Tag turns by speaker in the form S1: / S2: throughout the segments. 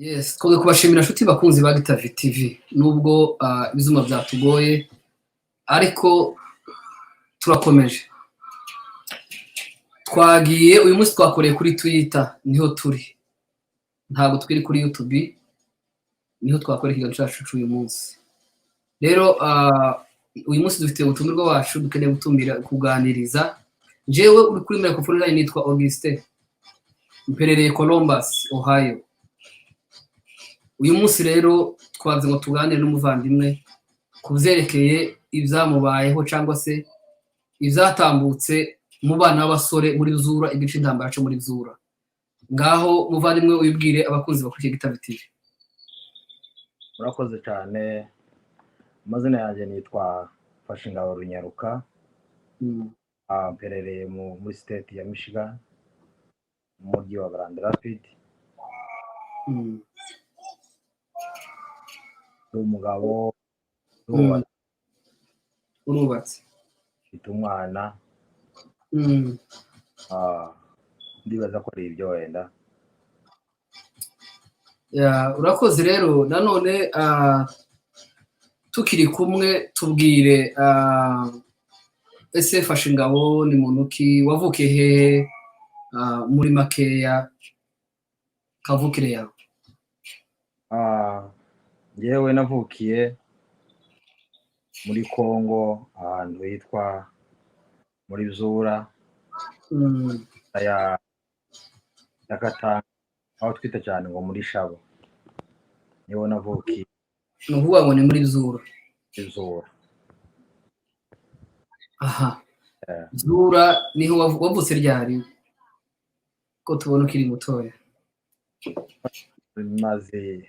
S1: Yes, twongeye kubashimira nshuti bakunzi ba Gitavi TV nubwo ibizuma byatugoye ariko turakomeje. Twagiye uyu munsi twakoreye kuri Twitter niho turi, ntabwo twiri kuri YouTube, niho twakoreye ikiganiro cyacu cy'uyu munsi. Rero uyu munsi dufite ubutumwa wacu dukeneye gutumira kuganiriza. Jewe uri kuri microphone line nitwa Augustin, mperereye Columbus, Ohio. Uyu munsi rero twaze ngo tuganire n'umuvandimwe ku byerekeye ibyamubayeho cyangwa se ibyatambutse mu bana b'abasore muri Zura, igice intambara cyo muri Zura. Ngaho muvandimwe uyibwire abakunzi bakurikiye Gitavi TV.
S2: Murakoze cyane. Amazina yanjye nitwa Fashingabo Runyaruka, mperereye muri state ya Michigan mu mujyi wa Grand Rapids. Umugabo
S1: urubatse,
S2: ufite umwana, ndibaza ko ari ibyo wenda.
S1: Urakoze rero. Nanone tukiri kumwe tubwire ese Fashingabo ni muntu ki, wavukiye hehe muri makeya kavukire yawe?
S2: Yewe navukiye muri Kongo ahantu hitwa muri Zura ya Katanga, aho twita cyane ngo muri Shabo. Niho navukiye.
S1: Ni ukuvuga ngo ni muri Zura.
S2: Zura.
S1: Aha. Zura niho wavutse ryari ko tubona ukiri mutoya?
S2: Maze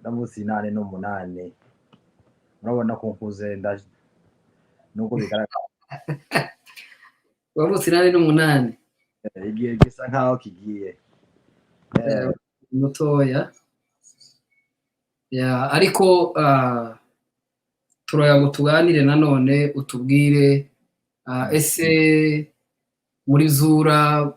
S2: navuze 8 urabona ko nkuze nuko bigaragara.
S1: Wavutse 8?
S2: Igihe gisa nkaho kigiye
S1: mutoya. Ariko turaya ngo tuganire nanone utubwire ese muri Zura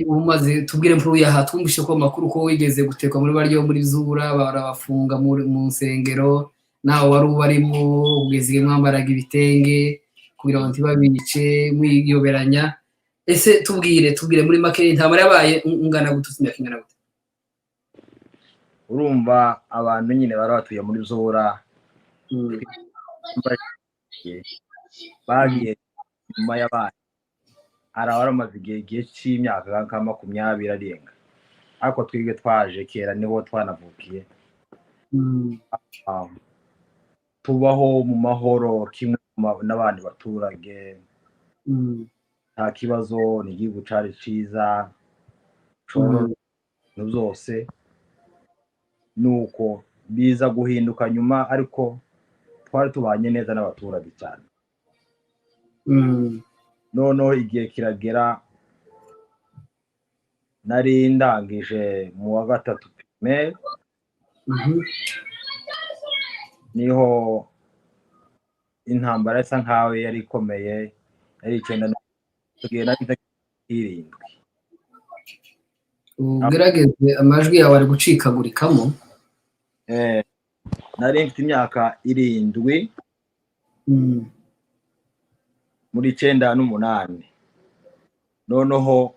S1: umaze tubwire mpuru yaha, twumvishe ko amakuru ko wigeze gutekwa muri baryo muri Zura barabafunga mu nsengero, nawe wari ubarimo ugeze mwambaraga ibitenge kugira ngo ntibabice mwiyoberanya. Ese tubwire muri make intambara yabaye ungana gute, imyaka ingana gute?
S2: Urumva abantu nyine bari batuye muri Zura bagiye nyuma y'abana, hari abaramaze igihe cy'imyaka nka 20 arenga, ariko twebwe twaje kera niho twanavukiye. Tubaho mu mahoro kimwe n'abandi baturage, nta kibazo, ni igihugu cari ciza byose. Nuko biza guhinduka nyuma, ariko twari tubanye neza n'abaturage cyane. Noneho igihe kiragera, nari ndangije mu wa 3 primaire, niho intambara isa nkawe yari ikomeye, yari 1970.
S1: Ugerageze amajwi yawe ari gucikagurikamo.
S2: Nari mfite imyaka 7 muri 98. Noneho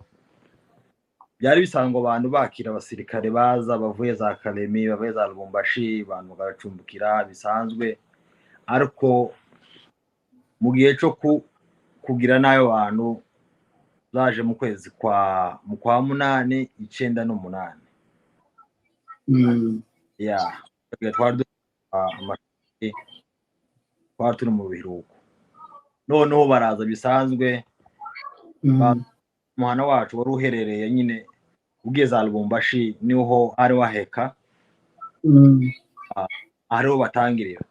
S2: byari bisanzwe abantu bakira abasirikare baza bavuye za Kalemi, bavuye za Lubumbashi, abantu bagacumbukira bisanzwe. Ariko mu gihe cyo kugira nayo bantu zaje mu kwezi kwa 8 98. Twari turi mu biruhuko. Noneho baraza bisanzwe, umuhana wacu wari uherereye nyine ugeze za Lubumbashi, niho ari waheka, ariho batangirira.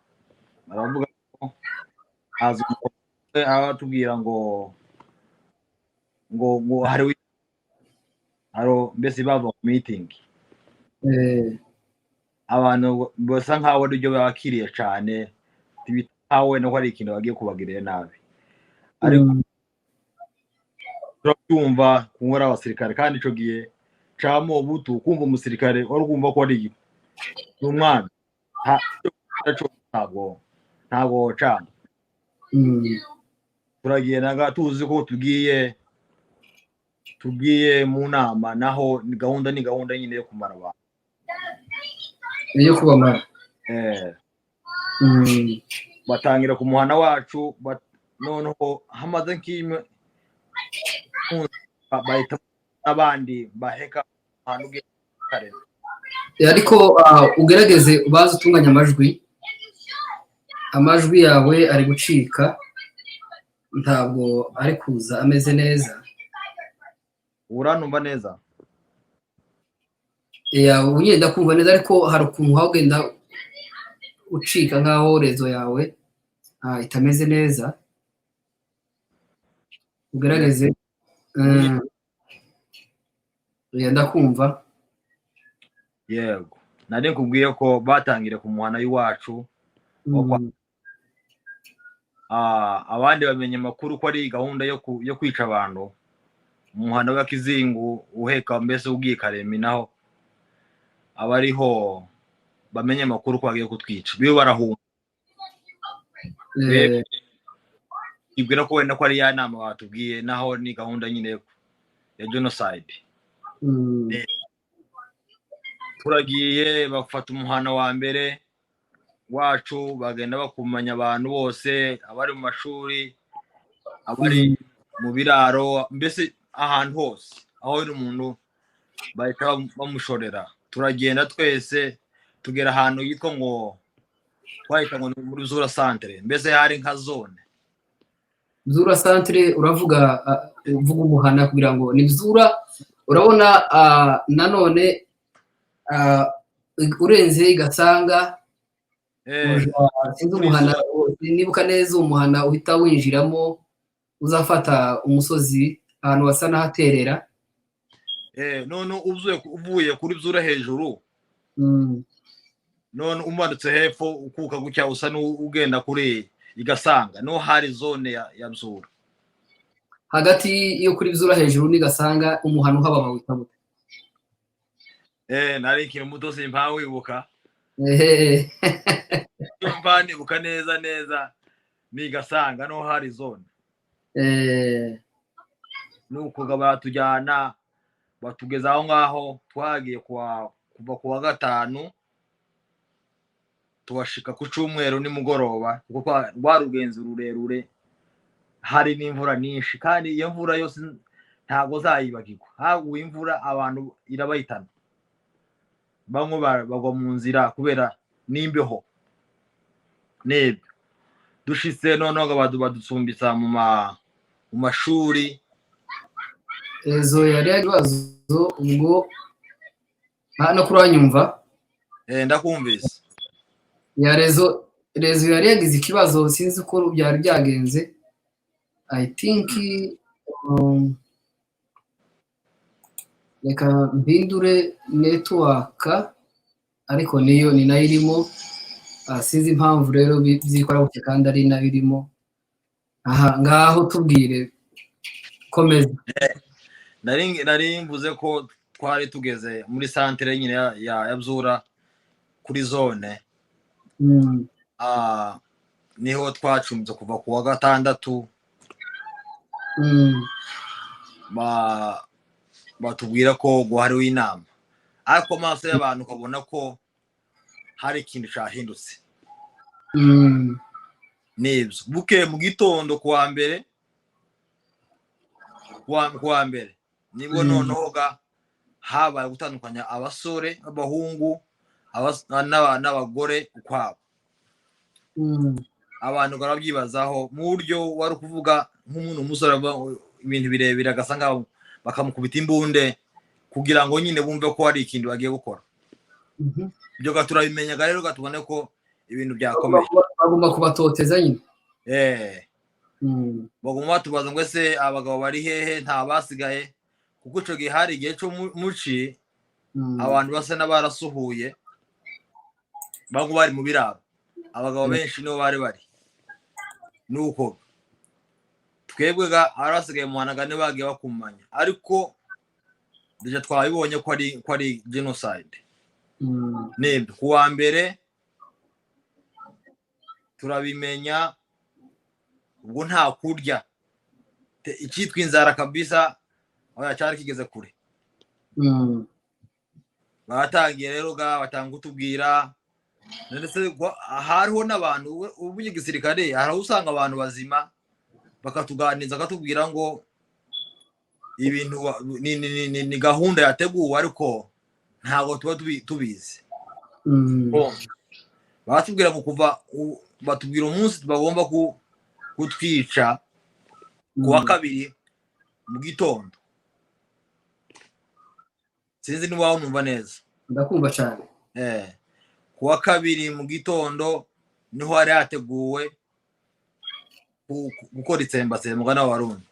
S2: Baravuga ko haza abatubwira ngo hari mbese bava mu meeting. Abantu basa nkaho ari byo bakiriye cyane, bitawe no hari ikintu bagiye kubagirira nabi. Ariko turabyumva kunkora abasirikare, kandi ico gihe camo butu kumva umusirikare wari kumva ko ari umwana ntabwo camo turagenda tuzi ko tugiye mu nama naho ni gahunda nyine yo kumara abantu
S1: yo kubamara
S2: batangira ku muhana wacu noneho hamaze nk'imwe bahita abandi baheka ahantu kare
S1: ariko ugerageze ubaze utunganya amajwi yawe ari gucika ntabwo ari kuza ameze neza.
S2: uranumva neza?
S1: ugenda kumva neza ariko hari ukuntu wagenda ucika nk'aho rezo yawe itameze neza. ugerageze ndakumva.
S2: yego nari nkubwiye ko batangire ku muhana w'iwacu abandi bamenye amakuru ko ari gahunda yo kwica abantu umuhana wa Kizingu uheka mbese ugiye Karemi naho abariho bamenye amakuru ko bagiye kutwica biwe barahunga ibwira ko wenda ko ari ya nama batubwiye naho ni gahunda nyine ya genocide. turagiye bafata umuhana wa mbere wacu bagenda bakumanya abantu bose abari mu mashuri abari mu biraro mbese ahantu hose aho uri umuntu bahita bamushorera. turagenda twese tugera ahantu yitwa ngo twahita ngo muri Zura Centre mbese hari nka zone.
S1: Zura Centre uravuga uvuga umuhana kugira ngo ni Zura urabona nanone urenze Gasanga sinzi umuhana nibuka neza umuhana uhita winjiramo uzafata umusozi ahantu basa n'ahaterera
S2: none uvuye kuri Zura hejuru none umanutse hepfo ukuka gutya usa n'ugenda kuri Igasanga no hari zone ya Zura
S1: hagati yo kuri Zura hejuru ni Gasanga umuhana uhaba bawita gute?
S2: nari ikintu muto simpa wibuka nibuka neza ni Gasanga no hari zone nuko batujyana batugeza aho ngaho twagiye kuva ku wa gatanu tubashika ku cyumweru nimugoroba kuko rwarugenze rurerure hari n'imvura nyinshi kandi iyo mvura yose ntago zayibagirwa haguye imvura abantu irabahitana bamwe bagwa mu nzira kubera n'imbeho nebyo dushitse noneho badusumbitsa mu mashuri
S1: ezo yari ibibazo ubwo no kuranyumva
S2: ndakumvise
S1: ya rezo yari yagize ikibazo sinzi uko byari byagenze. I think reka mpindure network ariko niyo ni nayo irimo sinzi impamvu rero byikora gutya kandi ari nayo irimo. Ngaho tubwire komeza.
S2: nari mvuze ko twari tugeze muri centre nyine ya Zura kuri zone niho twacumbye kuva ku wa gatandatu batubwira ko hariho inama ariko amaso y'abantu ukabona ko hari ikintu cyahindutse nibyo buke mu gitondo kuwa mbere nibwo noneho habaye gutandukanya abasore abahungu n'abagore ukwabo. abantu barabyibazaho mu buryo wari kuvuga nk'umuntu umusore ibintu birebire agasanga bakamukubita imbunde kugira ngo nyine bumve ko hari ikintu bagiye gukora. ibyo turabimenyaga rero tubone ko ibintu byakomeye
S1: bagomba kubatoteza nyine
S2: bagomba tubaza ngo ese abagabo bari hehe nta basigaye kuko ico gihe hari igihe cyo muci abantu basa n'abarasuhuye bago bari mu biraro abagabo benshi nibo bari nuko twebwe arasigaye muhanagane bagiye bakumanya ariko deja twabibonye ko ari genocide. Nibyo kuwa mbere turabimenya, ubwo nta kurya icyitwa inzara kabisa, oya cyari kigeze kure. Batangiye rero batanga kutubwira, ndetse hariho n'abantu ubuye gisirikare, hari usanga abantu bazima bakatuganiza akatubwira ngo ibintu ni gahunda yateguwe ariko ntabwo tuba tubizi. Batubwira ngo kuva batubwira umunsi bagomba kutwica kuwa kabiri mu gitondo. Sinzi niba wumva neza.
S1: Ndakumva cyane.
S2: Kuwa kabiri mu gitondo niho hari hateguwe gukora itsembatsemba n'Abarundi.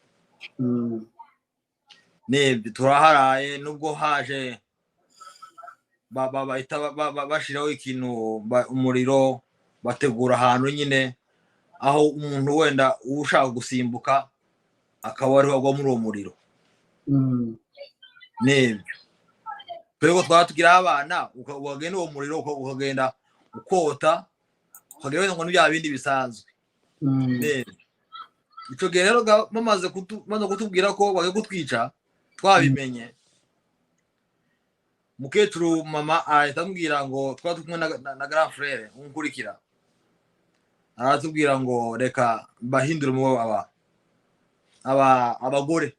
S2: Nibyo turaharaye, nubwo haje bashiraho ikintu umuriro, bategura ahantu nyine aho umuntu wenda ushaka gusimbuka akaba ariho agwa muri uwo muriro. Nibyo twego twatugira abana, ukagenda uwo muriro ukagenda ukota, ukagenda ngo n'ibya bindi bisanzwe. Nibyo ico gihe rero bamaze kutubwira ko bagiye kutwica, twabimenye. Mukecuru mama ahita ambwira ngo twatumwe na grand frère unkurikira, aratubwira ngo reka bahindure mu abagore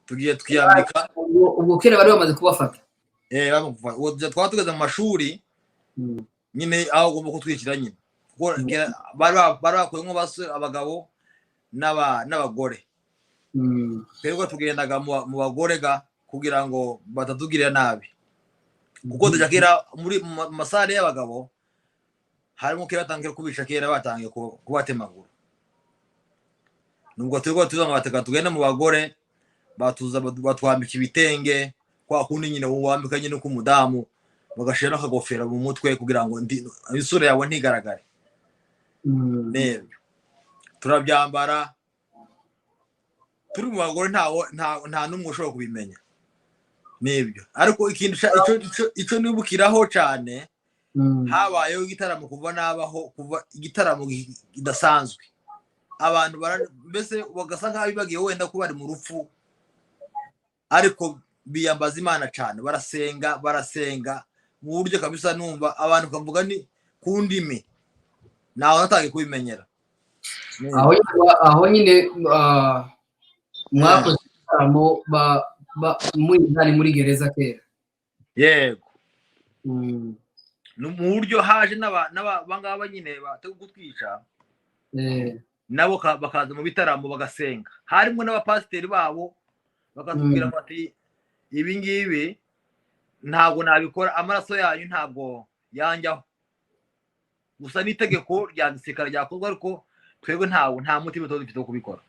S2: tugiye twiyambika.
S1: Ubwo kera bari bamaze kubafata.
S2: Twatugeze mu mashuri nyine aho ugomba kutwikira nyine, bari bakuyemo abagabo n'abagore. Twebwe tugendaga mu bagore kugira ngo batatugirira nabi, kuko kera muri masare y'abagabo harimo kera batangiye kubisha, kera batangiye kubatemagura. Nubwo twebwe tuzanga bateka tugenda mu bagore, batwambika ibitenge kwa kundi nyine wambika nyine k'umudamu, bagashira n'akagofera mu mutwe kugira ngo isura yawe ntigaragare. Nibyo turabyambara, turi mu bagore nta n'umwe ushobora kubimenya. Nibyo ariko ikintu ico nibukiraho cyane, habayeho igitaramo kuva igitaramo kidasanzwe. Abantu mbese bagasa nkaho bibagiye wenda ko bari mu rupfu, ariko biyambaza Imana cyane, barasenga mu buryo kabisa, numva abantu kavuga ni ku ndimi nawe natangiye kubimenyera.
S1: Aho nyine mwakoze igitaramo muri gereza kera.
S2: Yego. Mu buryo haje n'abangaba nyine batega kutwica, nabo bakaza mu bitaramo bagasenga. Harimo n'abapasiteri babo bakatubwira bati ibi ngibi ntabwo nabikora, amaraso yanyu ntabwo yanjyaho, gusa n'itegeko rya gisirikare ryakozwe, ariko twebwe nta mutima dufite wo kubikora.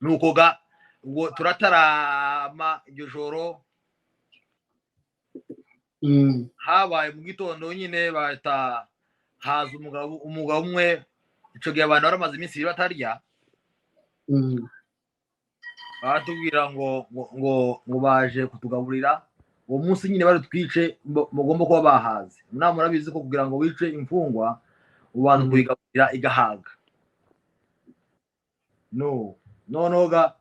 S2: Nuko ubwo turatarama iryo joro, habaye mu gitondo nyine bahita haza umugabo umwe. Ico gihe abantu baramaze iminsi batarya, batubwira ngo baje kutugaburira. Uwo munsi nyine bari twice, mugomba kuba bahaze. Namwe murabizi ko kugira ngo wice imfungwa ubanza kuyigaburira igahaga. Noneho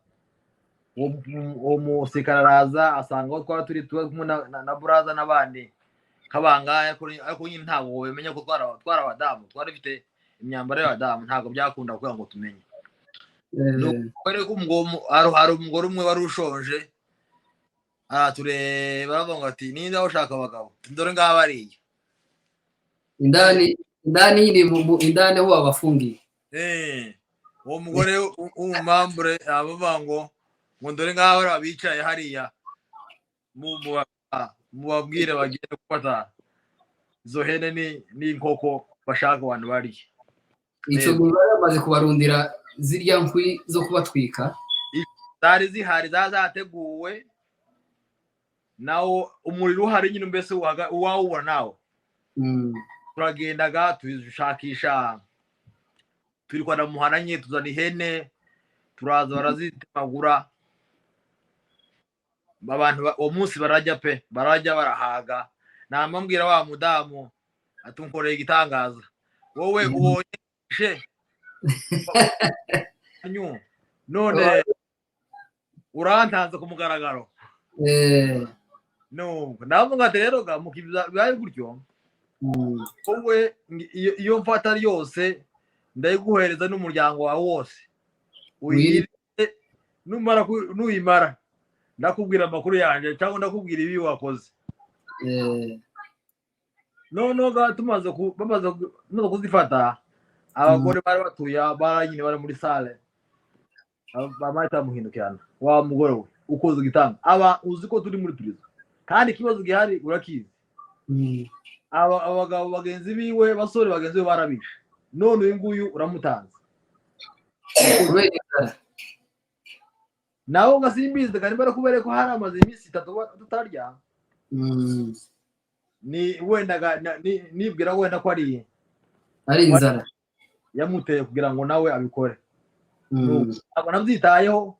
S2: uwo musikara araza asanga aho twari turi kumwe na buraza n'abandi kabangaya, ariko nyine ntabwo wemenya ko twari abadamu, twari dufite imyambaro y'abadamu, ntabwo byakunda kugira ngo tumenye. Hari umugore umwe wari ushonje, aratureba aravuga ngo ati ninde ushaka abagabo, dore ngaho bariya
S1: indani indani aho babafungiye.
S2: Uwo mugore w'umumambure abavuga ngo dore ngaho bicaye hariya, mubabwire bagiye gufata izo hene n'inkoko bashaka abantu bariye.
S1: Icyo gihe bari bamaze kubarundira zirya nkwi zo kubatwika,
S2: zari zihari, zateguwe, nawo umuriro uhari nyine, mbese uwawubona nawe. Turagendaga tushakisha, turi kwa muhana nyine, tuzana ihene, turaza barazitemagura, abantu uwo munsi barajya pe barajya barahaga namambwira wa mudamu atunkoreye igitangaza wowe ubonye she none urantanze ku mugaragaro no ndavuga ati rero ga mukibibaye gutyo wowe iyo mfata ryose ndayiguhereza n'umuryango wawe wose uyire nuyimara ndakubwira amakuru yanjye cyangwa ndakubwira ibi wakoze no ga tumaze kuzifata abagore bari batuye baranyine bari muri sale bamahita muhindukirana wa mugore we ukoze igitanga aba uzi ko turi muri turizo kandi ikibazo gihari urakizi abagabo bagenzi biwe basore bagenzi be barabishe none uyu nguyu uramutanze nawe ugasimbize kandi barakubere ko hari amaze iminsi 3 tutarya ni wenda nibwira wenda ko ari
S1: inzara
S2: yamuteye kugira ngo nawe abikore ntabwo nabyitayeho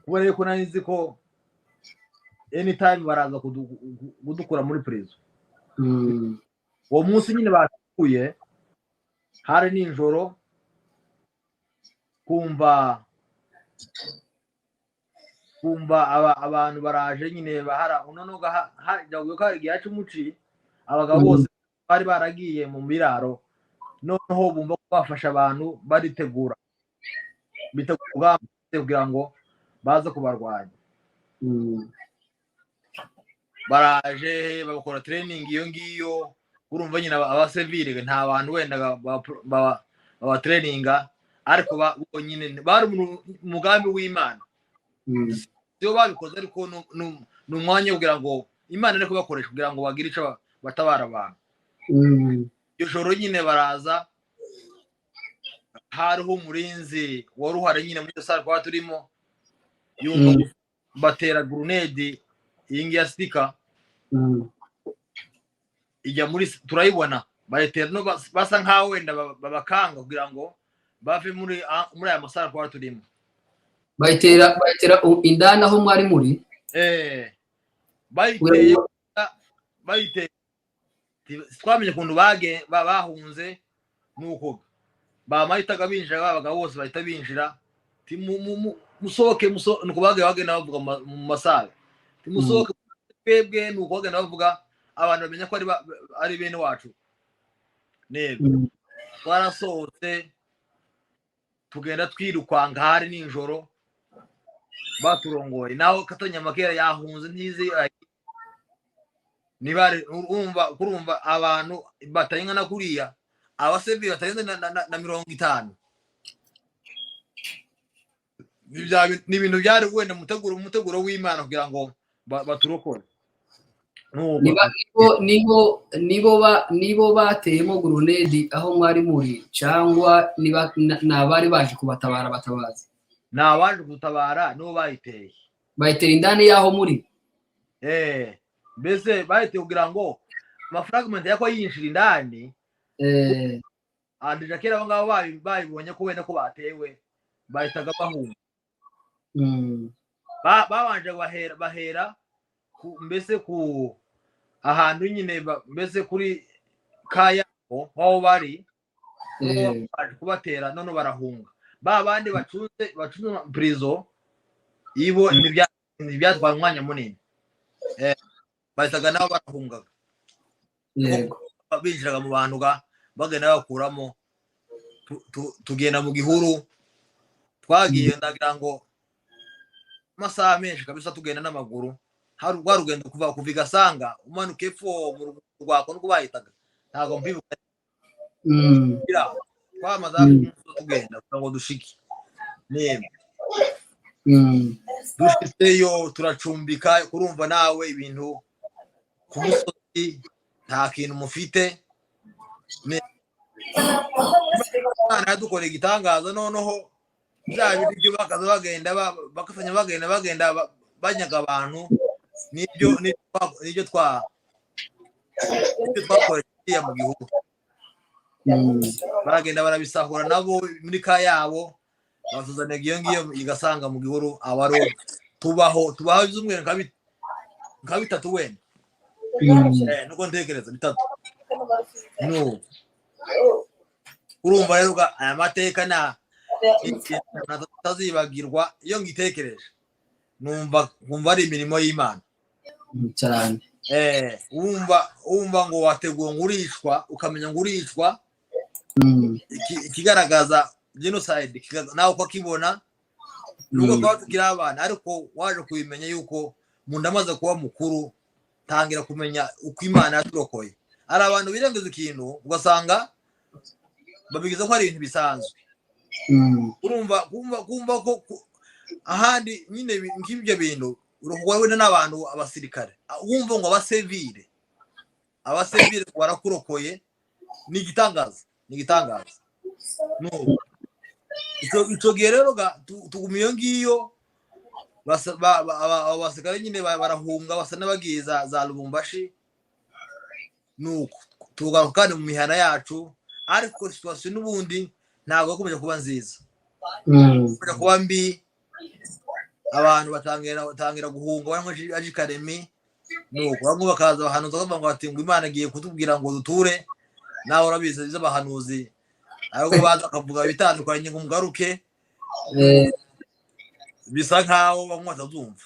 S2: kubera ko nanizi ko anytime baraza kudukura muri prison uwo munsi nyine batuye hari ninjoro kumva abantu baraje nyine bahara unonoga hajyaguye ko hari cy'umuci abagabo bose bari baragiye mu miraro noneho bumva ko bafasha abantu baritegura bitegura kugira ngo baze kubarwanya baraje bakora training iyo ngiyo urumva nyine abasivile nta bantu wenda baba traininga ariko bonyine bari umugambi w'Imana iyo babikoze ariko n'umwanya kugira ngo Imana ariko bakoresha kugira ngo bagire ico batabara abantu iyo joro nyine baraza hariho umurinzi waruhare nyine muri sare kwa turimo yumva batera grenade ingi ya stika ijya muri turayibona bayitera no basa nkaho wenda babakanga kugira ngo bave muri aya masara kwa turimo
S1: bayitera indana aho mwari muri
S2: bayiteye twamenye kuntu bahunze nuko bamayitaga binjira babaga bose bahita binjira musohoke nuko bagenda bavuga mu masala musohoke twebwe nuko bagenda bavuga abantu bamenya ko ari bene wacu nego twarasohotse tugenda twirukwanga hari ninjoro baturongoye naho Katonyamakera yahunze ntizi nibare kurumva abantu batayenga na kuriya abasevi batayenze na 50 ni ibintu byari wenda umuteguro w'Imana kugira ngo baturokore
S1: nibo bateyemo grenade aho mwari muri cyangwa nabari baje kubatabara batabazi
S2: nabaje gutabara no bayiteye
S1: indani yaho muri
S2: mbese bahite kugira ngo amafragment yako yinjira indani andija kera abangabo babibonye ko wenda ko batewe bahitaga bahunga babanje bahera mbese ku ahantu nyine mbese kuri kaya aho bari baje kubatera none barahunga babandi bacunze prison ibo n'ibyatwara umwanya munini bahitaga nabo barahungaga binjiraga mu bantu bagenda bakuramo tugenda mu gihuru twagiye ndagira ngo amasaha menshi kabisa tugenda n'amaguru hari rugendo kuva Igasanga umanuka epfo mu rwako nuko bahitaga ntago mbibuka twamaze tugenda kugira ngo dushike nebe dushitseyo turacumbika kurumva nawe ibintu ku musozi nta kintu mufite Imana dukora igitangaza noneho bya bindi bakaza bagenda banyaga abantu nibyo twakoresheje mu gihugu baragenda barabisahura nabo muri kayabo batuzaniye iyo ngiyo Igasanga mu gihuru abaro tubaho ibyumweru nka bitatu wenda nuko ntekereza bitatu no urumva rero aya mateka na tazibagirwa iyo ngitekereje numva ari imirimo y'Imana
S1: cyane.
S2: wumva ngo wateguwe ngurishwa ukamenya ngurishwa ikigaragaza genocide nawe uko kibona nuko kwa tugira abana ariko waje kubimenya yuko munda amaze kuba mukuru tangira kumenya uko Imana yaturokoye. Ari abantu birengeza ikintu ugasanga babigize ko ari ibintu bisanzwe. Urumva kumva ko ahandi nyine nk'ibyo bintu uruhuwe n'abantu abasirikare wumva ngo abasivile barakurokoye ni igitangaza no icyo gihe rero tugumiyo ngiyo abasirikare nyine barahunga basa n'abagiza za Lubumbashi nuko tugaruka kandi mu mihana yacu ariko situation n'ubundi ntabwo yakomeje kuba nziza yakomeje kuba mbi. Abantu batangira guhunga bamwe aje Karemi nuko bamwe bakaza abahanuzi bavuga ngo ati ngo Imana agiye kutubwira ngo duture nawe urabizi z'abahanuzi ahubwo baza akavuga bitandukanye ngo mugaruke bisa nkaho bamwe batazumva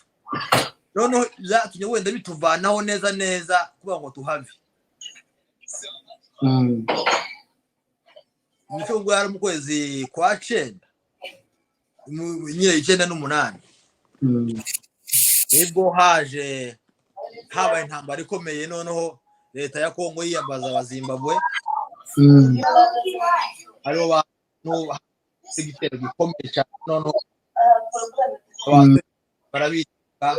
S2: none byatumye wenda bituvanaho neza kuba ngo tuhave nicyo ngo yari mu kwezi kwa 9 nyine 9 n'8 ebwo habaye intambara ikomeye noneho leta ya Kongo yiyambaza abazimbabwe aribo bantu igitero gikomeye cyane noneho abantu barabika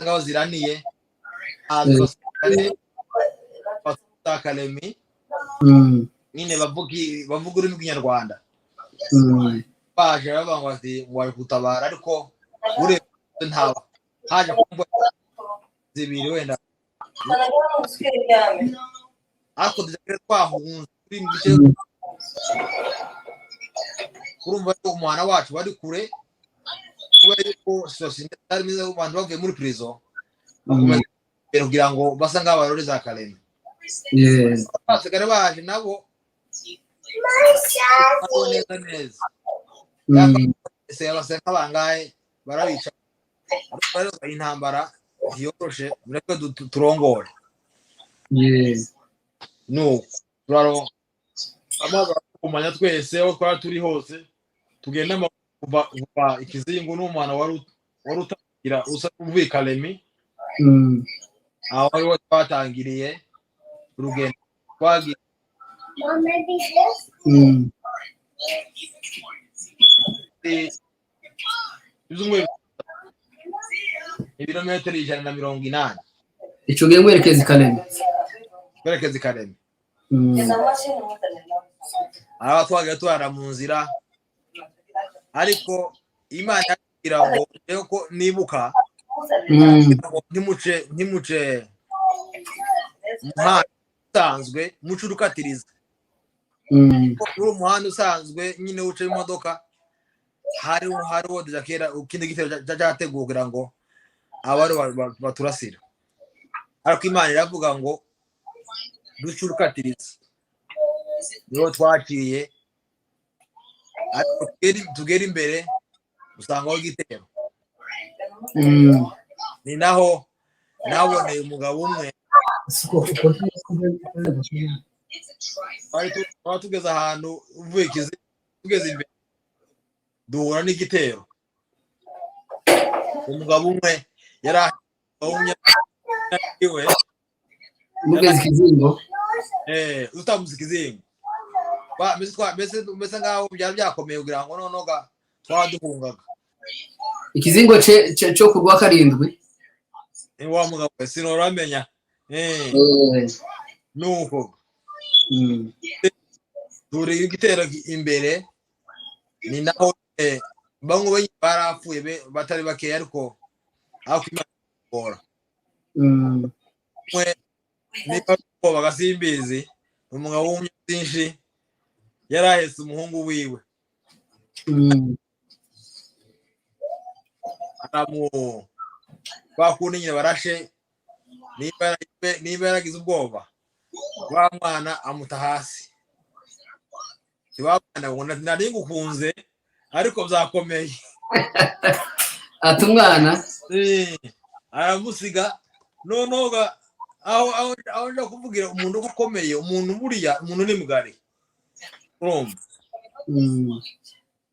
S2: ngaho ziraniye Kalemi nyine bavuga ururimi rw'inyarwanda baje bavuga ati wari gutabara ariko uretse ntawe haje kumva zibiri wenda ariko twahunze kuri mbice kurumva ko umwana wacu bari kure kubera ko societe ari mwiza abantu bavuye muri prison kugira ngo basa nk'abarore za Kalemi basigara baje nabo neza ese abase nk'abangaye barabica intambara yoroshe mureke turongore no turaro amaga kumanya twese aho twari turi hose tugenda kuva ikizingo n'umwana wari utagira usa uvuye Kalemi aho ari twatangiriye urugendo twagiye ibirometero 180
S1: icyo gihe mwerekeza
S2: Kalemi aho twagiye twara mu nzira ariko Imana yagira ngo yuko nibuka ntimuce umuhanda usanzwe muce urukatiriza uri umuhanda usanzwe nyine uce imodoka hariho kera ukindi gitero cyateguwe kugira ngo abari baturasira ariko Imana iravuga ngo duce urukatiriza niho twaciye ariko tugera imbere usangaho igitero ni naho naboneye umugabo umwe twari tugeze ahantu uvuye tugeze imbere duhura n'igitero umugabo umwe yari iwe
S1: mugeze ikizingo
S2: utamuze ikizingo mbese ngaho byari byakomeye kugira ngo nonoga twaba duhungaga
S1: ikizingo cyo kurwa 7
S2: wa mugabo sinoramenya nuko dore igitero imbere ni naho bamwe barapfuye batari bake ariko ako Imana mwe niba ko bagasimbizi umugabo w'umyinshi yarahetse umuhungu wiwe bakunda nyine barashe niba yaragize ubwoba wa mwana amuta hasi wabana ngo nari ngukunze ariko byakomeye
S1: ati umwana
S2: aramusiga noneho aho nja kuvugira umuntu ukomeye umuntu buriya umuntu ni mugari urumva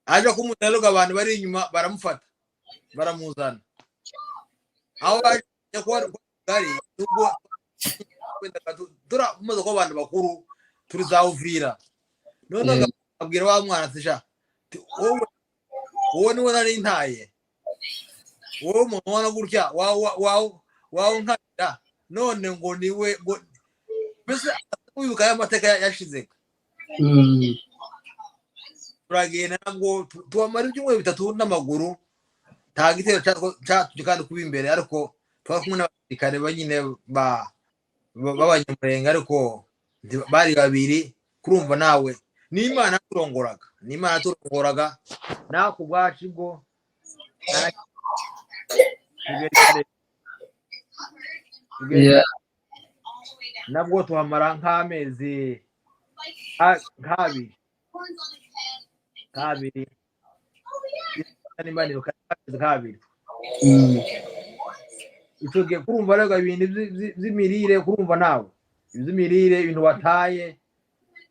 S2: aje kumutaruga abantu bari inyuma baramufata baramuzana aho aje ko gari ubwo muzo ko abantu bakuru turi zawuvira none abwira wa mwana tisha wowe niwe nari ntaye wowe umuntu wana gutya wawo nkaya none ngo niwe ngo bese wibuka y'amateka yashize turagenda ngo tuamara ibyumwe bitatu n'amaguru nta gitero cyacu kandi kuba imbere ariko twakumwe n'abasirikare banyine b'abanyamurenge ariko bari babiri kurumva nawe n'Imana turongoraga nako bwacu bwo nabwo tuhamara nk'amezi kabiri nimba kabiri icyo kurumva rero ibintu by'imirire kurumva nawe iby'imirire ibintu wataye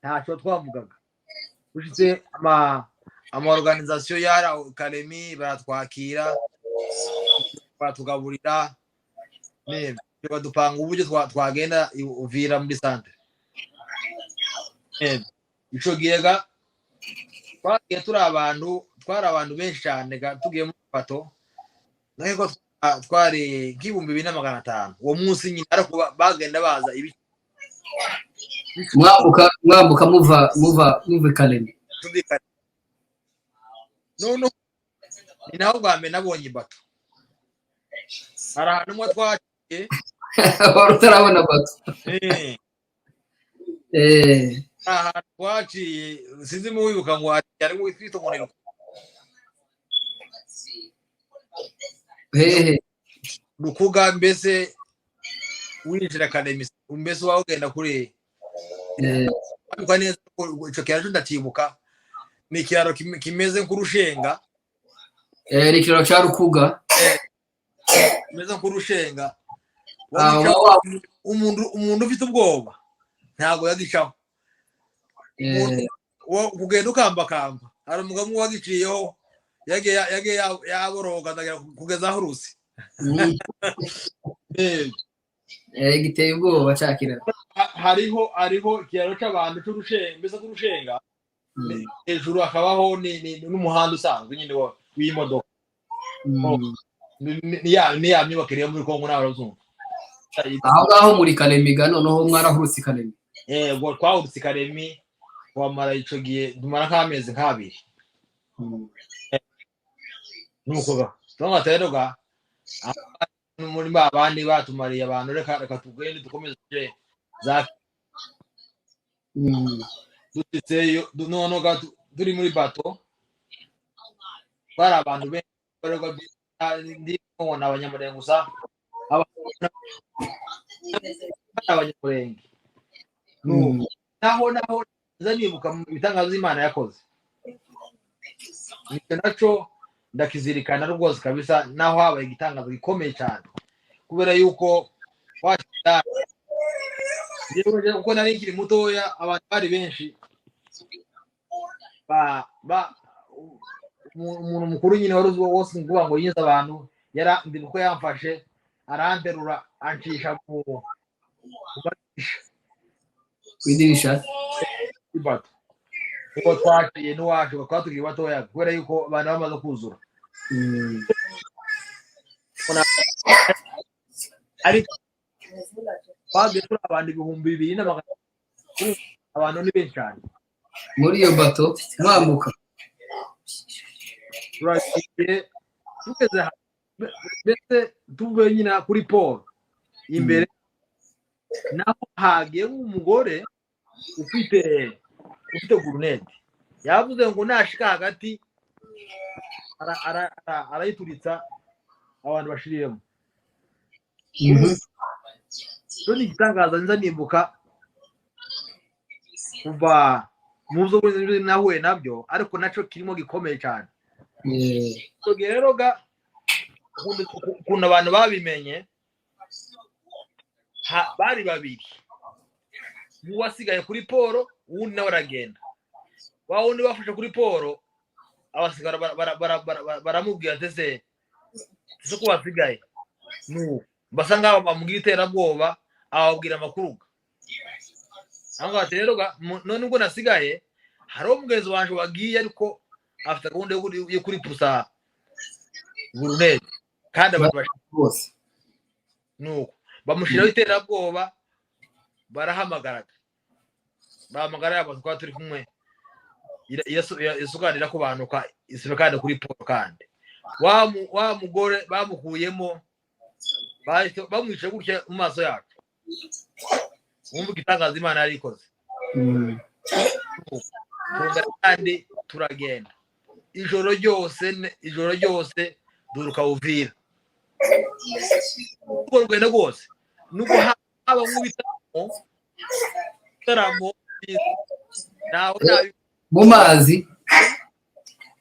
S2: ntacyo twavugaga ushitse ama organisation yara academy baratwakira batugaburira badupanga uburyo twagenda uvira muri centre ico giyega twagiye twari abantu benshi cyane tugiye mu pato nako twari nk'ibihumbi 2,500 uwo munsi nyine ariko bagenda baza ibi
S1: mwambuka muva Kalemi
S2: no ni naho bwa mbere nabonye bato arahantu mwa twaciye
S1: utarabona bato
S2: aha twaciye sinzi mu wibuka ngo ari mu twito ngo rukuga mbese winjira Kalemi mbese wagenda kuri kwa neza ico kiraro ndatibuka ni kiraro kimeze nk'urushenga
S1: ni kiraro cya rukuga
S2: kimeze nk'urushenga umuntu ufite ubwoba ntago yagicaho kugenda ukambakamba hari umugabo wagiciyeho yagiye yaboroga kugeza aho urusi
S1: giteye ubwoba cyakira
S2: hariho ikiraro cy'abantu cy'urushenga mbese k'urushenga hejuru hakabaho n'umuhanda usanzwe nyine w'imodoka ni ya myubakire yo muri Kongo n'abarazungu
S1: aho ngaho muri Kalemi noneho mwarahurutse Kalemi
S2: ubwo twahurutse Kalemi wamara ico gihe dumara nk'amezi nk'abiri nuko twateroga muri babandi batumariye abantu reka tugende dukomeze za dutseyo nonoga turi muri bato bara abantu benshi barego ndi kubona abanyamurenge gusa abanyamurenge naho zanibuka ibitangazo Imana yakoze naco ndakizirikana rwose kabisa naho habaye igitangazo gikomeye cyane kubera yuko washita uko nari nkiri mutoya abantu bari benshi umuntu mukuru nyine wari uzwi wose nguba ngo yinze abantu ndibuko yamfashe aranterura ancisha mu
S1: kwidirisha
S2: ibato uko twaciye n'uwacu twatugiye batoya kubera yuko abantu bamaze kuzura ariko bagiye turi abantu 2,200 abantu ni benshi cyane
S1: muri iyo bato mwambuka
S2: turagiye tugeze mbese tuvuye nyine kuri Paul imbere naho hagiye umugore ufite gurunete yavuze ngo nashika hagati arayituritsa abantu bashiriyemo.
S1: Mhm.
S2: Rero ni igitangaza nza nimbuka kuva mu byo nahuye nabyo, ariko naco kirimo gikomeye cyane. Rero ukuntu abantu babimenye, bari babiri, uwasigaye kuri Polo, uwundi nawe aragenda. Wa wundi bafashe kuri Polo, abasigara baramubwira ati ese ko wasigaye basa ngaho bamubwira iterabwoba, ababwira amakuru. Rero none ubwo nasigaye, hari umugenzi wanje wagiye, ariko afite gahunda yo kuri pusa gurunete, kandi abantu bose nuko bamushiraho iterabwoba, bahamagara abantu kwa turi kumwe, isuganira ko banuka isibe kandi kuri Polo. Kandi wa mugore bamukuyemo, bamwice gutya mu maso yacu. Wumva igitangaza Imana yari ikoze. Kandi turagenda ijoro ryose duruka Uvira. Ubwo rugendo rwose nuko haba nk'ubitaramo
S1: mu mazi,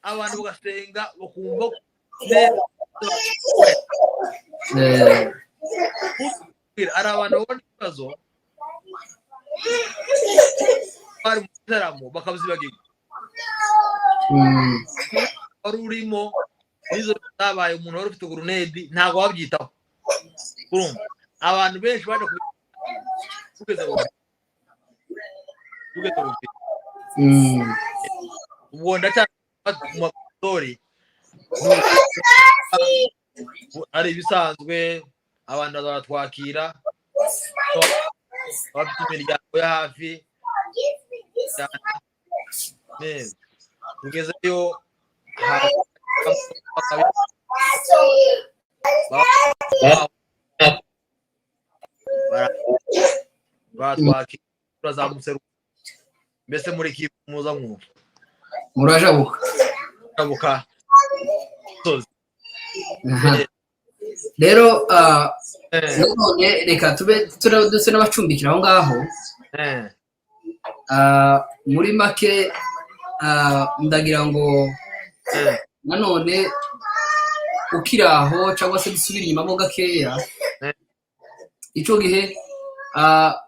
S2: abantu bagasenga bakumva ari abantu babona ibibazo, bari mu gitaramo bakabizibagirwa. Wari urimo nizo zabaye, umuntu wari ufite gurunedi ntabwo wabyitaho. Urumva abantu benshi baje kugeza ubu ndacyari mu matori, ari ibisanzwe. Abantu baratwakira, bafite imiryango ya hafi, tugezeyo batwakira, turazamutse. Mbese muri kimuza mwumva murajabuka sozi.
S1: Rero none reka tube duse n'abacumbikira aho ngaho. Muri make ndagira ngo nanone ukiri aho, cyangwa se dusubire inyuma mo gakeya, icyo gihe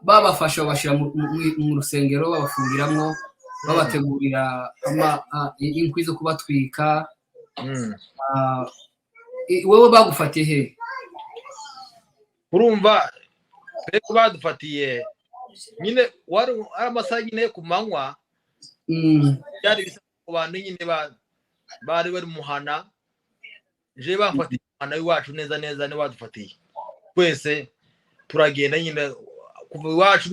S1: babafasha babashyira mu rusengero, babafungiramo, babategurira inkwi zo kubatwika. Wowe bagufatiye he?
S2: Urumva rero badufatiye nyine wari amasaha nyine ku manywa, byari bisa ku bantu nyine bari muhana. Je bafatiye umuhana w'iwacu neza ni badufatiye twese, turagenda nyine kuva iwacu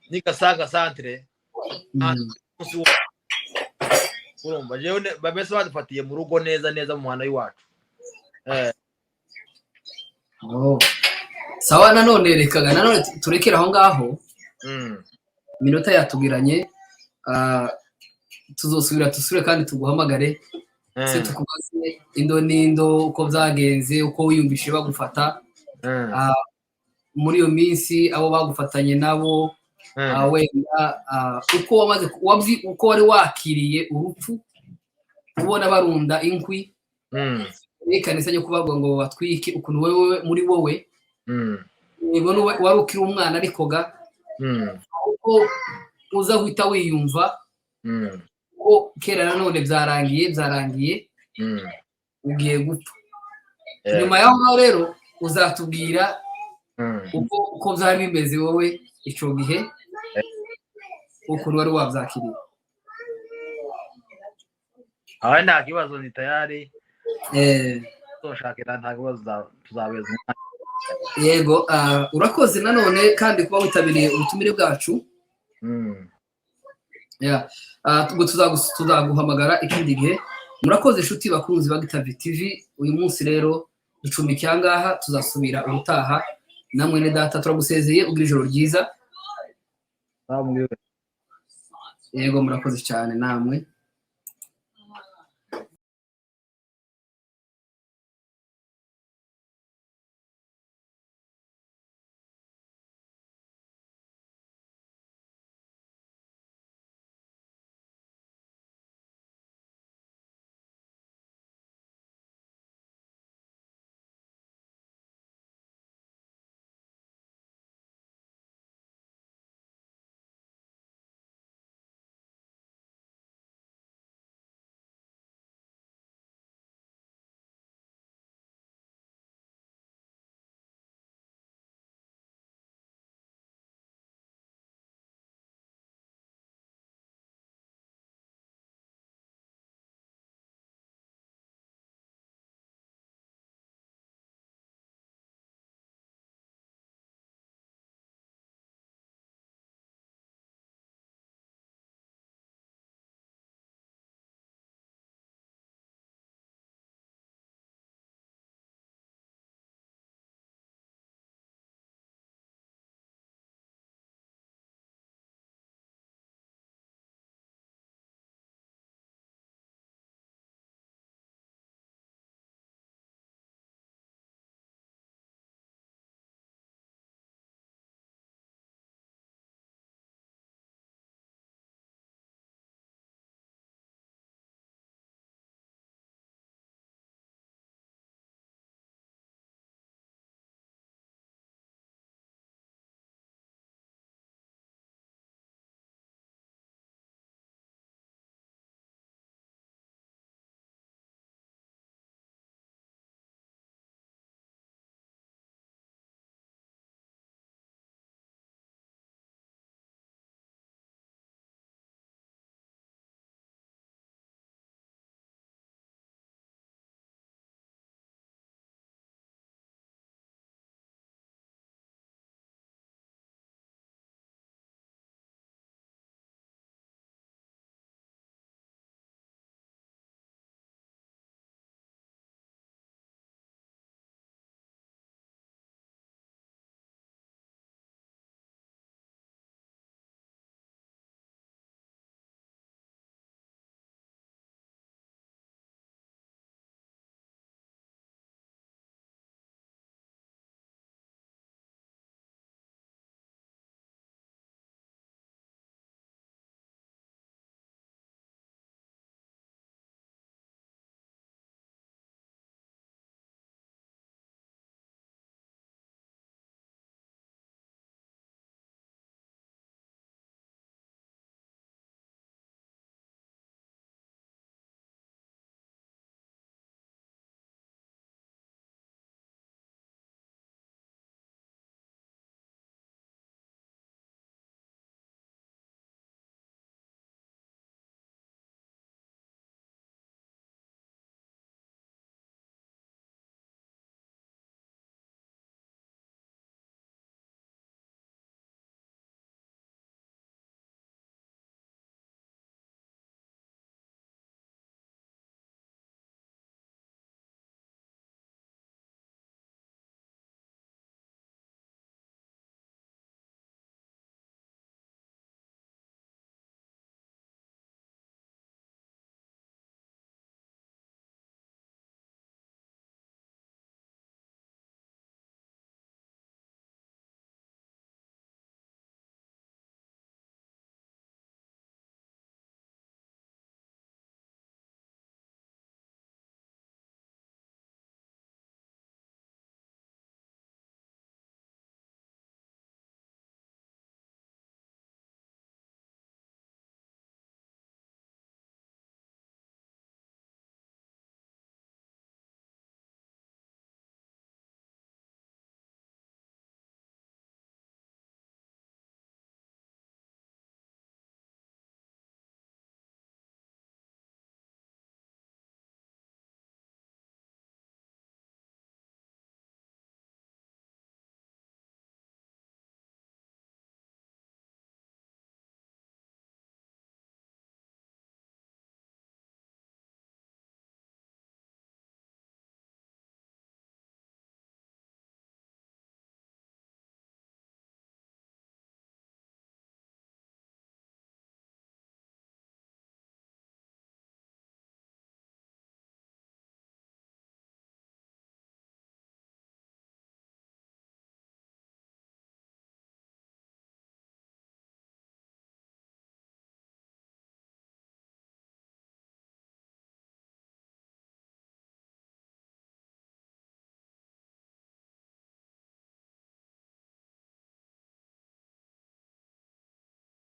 S2: ni Gasanga centre. Urumva jewe babese badufatiye mu rugo neza mu muhana w'iwacu.
S1: Sawa, nanone rekaga nanone turekera aho ngaho. Minota yatubwiranye, tuzosubire kandi tuguhamagare, se tukubaze indo uko byagenze, uko wiyumvishe bagufata muri iyo minsi, abo bagufatanye nabo, wenda uko wari wakiriye urupfu, kubona barunda inkwi n'ikanisa yo kubavuga ngo batwike, ukuntu wewe muri wowe wari ukiri umwana, ariko uko uza guhita wiyumva ko kera nanone byarangiye ugiye gupfa. Nyuma y'aho ngaho rero uzatubwira uko byari bimeze wowe icyo gihe, ukuntu wari wabyakiriye.
S2: Aho nta kibazo, ni tayari. Tushakira nta kibazo, tuzabeza.
S1: Yego, urakoze nanone kandi kuba witabiriye ubutumire bwacu. Tuzaguhamagara ikindi gihe. Murakoze inshuti bakunzi ba Gitave TV. Uyu munsi rero ducumbikiye aha ngaha, tuzasubira ubutaha. Namwe ne data turagusezeye, ugira ijoro ryiza. Yego, murakoze cyane namwe.